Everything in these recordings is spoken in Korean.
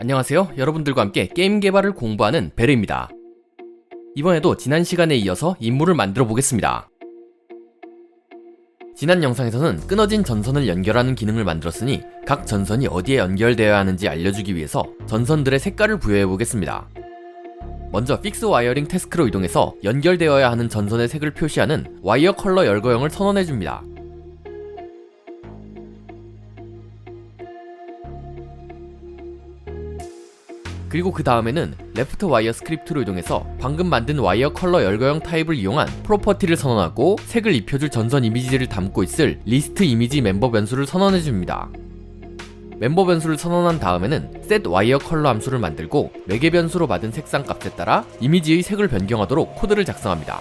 안녕하세요. 여러분들과 함께 게임 개발을 공부하는 베르입니다. 이번에도 지난 시간에 이어서 임무를 만들어 보겠습니다. 지난 영상에서는 끊어진 전선을 연결하는 기능을 만들었으니 각 전선이 어디에 연결되어야 하는지 알려주기 위해서 전선들의 색깔을 부여해 보겠습니다. 먼저 픽스 와이어링 태스크로 이동해서 연결되어야 하는 전선의 색을 표시하는 와이어 컬러 열거형을 선언해 줍니다. 그리고 그 다음에는 레프트 와이어 스크립트로 이동해서 방금 만든 와이어 컬러 열거형 타입을 이용한 프로퍼티를 선언하고 색을 입혀줄 전선 이미지를 담고 있을 리스트 이미지 멤버 변수를 선언해줍니다. 멤버 변수를 선언한 다음에는 set 와이어 컬러 함수를 만들고 매개 변수로 받은 색상 값에 따라 이미지의 색을 변경하도록 코드를 작성합니다.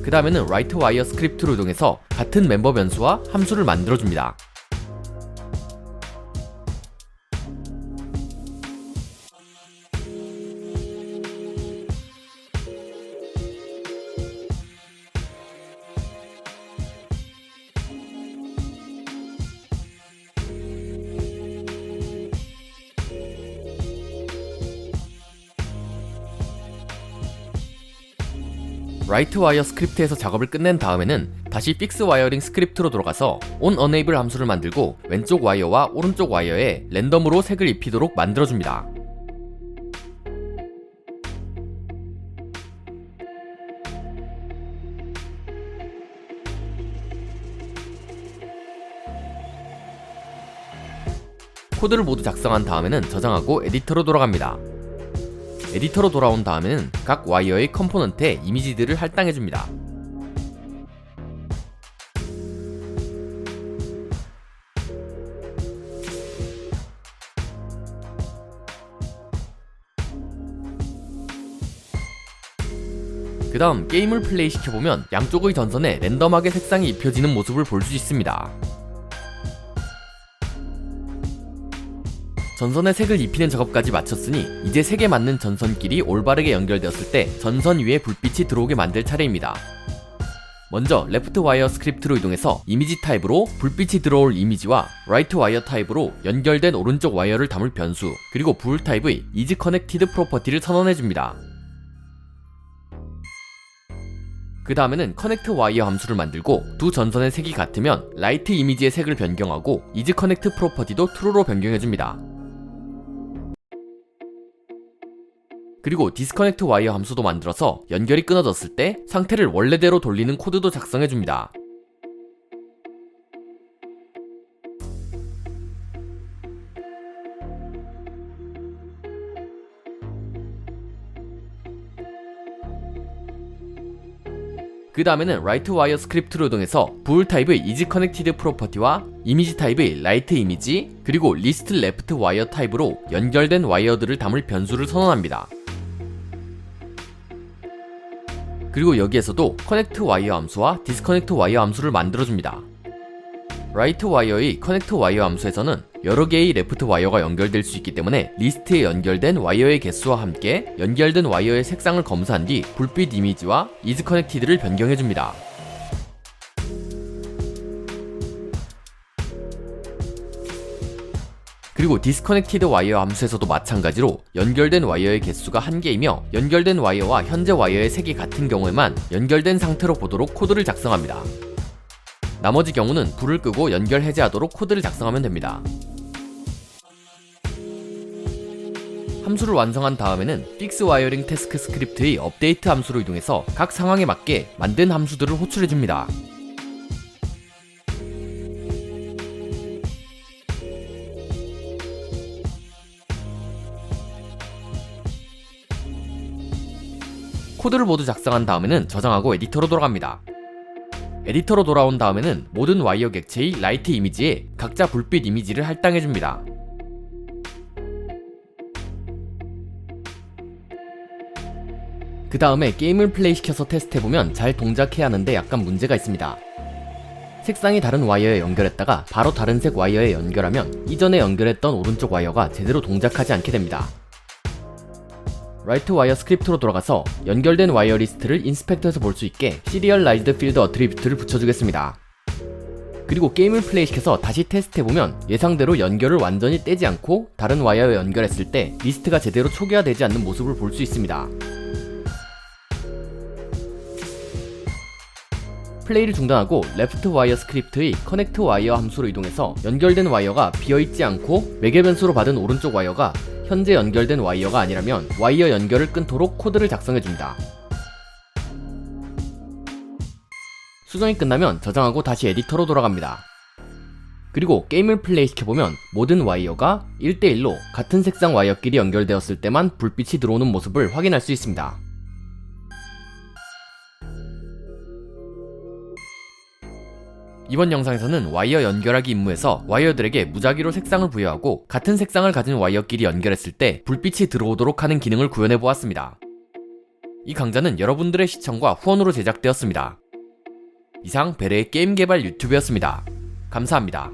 그 다음에는 write wire 스크립트로 이동해서 같은 멤버 변수와 함수를 만들어줍니다. write wire 스크립트에서 작업을 끝낸 다음에는 다시 fix 와이어링 스크립트로 돌아가서 on enable 함수를 만들고 왼쪽 와이어와 오른쪽 와이어에 랜덤으로 색을 입히도록 만들어줍니다. 코드를 모두 작성한 다음에는 저장하고 에디터로 돌아갑니다. 에디터로 돌아온 다음에는 각 와이어의 컴포넌트에 이미지들을 할당해줍니다. 그 다음 게임을 플레이 시켜보면 양쪽의 전선에 랜덤하게 색상이 입혀지는 모습을 볼 수 있습니다. 전선에 색을 입히는 작업까지 마쳤으니 이제 색에 맞는 전선끼리 올바르게 연결되었을 때 전선 위에 불빛이 들어오게 만들 차례입니다. 먼저 레프트 와이어 스크립트로 이동해서 이미지 타입으로 불빛이 들어올 이미지와 라이트 와이어 타입으로 연결된 오른쪽 와이어를 담을 변수, 그리고 불 타입의 is connected 프로퍼티를 선언해줍니다. 그 다음에는 connect 와이어 함수를 만들고 두 전선의 색이 같으면 라이트 이미지의 색을 변경하고 is connect 프로퍼티도 true로 변경해줍니다. 그리고 디스커넥트 와이어 함수도 만들어서 연결이 끊어졌을 때 상태를 원래대로 돌리는 코드도 작성해줍니다. 그 다음에는 write wire 스크립트로 이동해서 불 타입의 is connected 프로퍼티와 이미지 타입의 light 이미지, 그리고 list left wire 타입으로 연결된 와이어들을 담을 변수를 선언합니다. 그리고 여기에서도 connect wire 함수와 disconnect wire 함수를 만들어줍니다. write wire의 connect wire 함수에서는 여러 개의 레프트 와이어가 연결될 수 있기 때문에 리스트에 연결된 와이어의 개수와 함께 연결된 와이어의 색상을 검사한 뒤 불빛 이미지와 is connected를 변경해줍니다. 그리고 disconnected 와이어 함수에서도 마찬가지로 연결된 와이어의 개수가 1개이며 연결된 와이어와 현재 와이어의 색이 같은 경우에만 연결된 상태로 보도록 코드를 작성합니다. 나머지 경우는 불을 끄고 연결 해제하도록 코드를 작성하면 됩니다. 함수를 완성한 다음에는 fix 와이어링 태스크 스크립트의 업데이트 함수로 이동해서 각 상황에 맞게 만든 함수들을 호출해줍니다. 코드를 모두 작성한 다음에는 저장하고 에디터로 돌아갑니다. 에디터로 돌아온 다음에는 모든 와이어 객체의 라이트 이미지에 각자 불빛 이미지를 할당해줍니다. 그 다음에 게임을 플레이시켜서 테스트해보면 잘 동작해야 하는데 약간 문제가 있습니다. 색상이 다른 와이어에 연결했다가 바로 다른 색 와이어에 연결하면 이전에 연결했던 오른쪽 와이어가 제대로 동작하지 않게 됩니다. 라이트 와이어 스크립트로 돌아가서 연결된 와이어 리스트를 인스펙터에서 볼 수 있게 시리얼라이즈드 필드 어트리뷰트를 붙여주겠습니다. 그리고 게임을 플레이시켜서 다시 테스트해보면 예상대로 연결을 완전히 떼지 않고 다른 와이어에 연결했을 때 리스트가 제대로 초기화되지 않는 모습을 볼 수 있습니다. 플레이를 중단하고 레프트 와이어 스크립트의 커넥트 와이어 함수로 이동해서 연결된 와이어가 비어있지 않고 매개 변수로 받은 오른쪽 와이어가 현재 연결된 와이어가 아니라면 와이어 연결을 끊도록 코드를 작성해줍니다. 수정이 끝나면 저장하고 다시 에디터로 돌아갑니다. 그리고 게임을 플레이시켜보면 모든 와이어가 1대1로 같은 색상 와이어끼리 연결되었을 때만 불빛이 들어오는 모습을 확인할 수 있습니다. 이번 영상에서는 와이어 연결하기 임무에서 와이어들에게 무작위로 색상을 부여하고 같은 색상을 가진 와이어끼리 연결했을 때 불빛이 들어오도록 하는 기능을 구현해보았습니다. 이 강좌는 여러분들의 시청과 후원으로 제작되었습니다. 이상 베레의 게임 개발 유튜브였습니다. 감사합니다.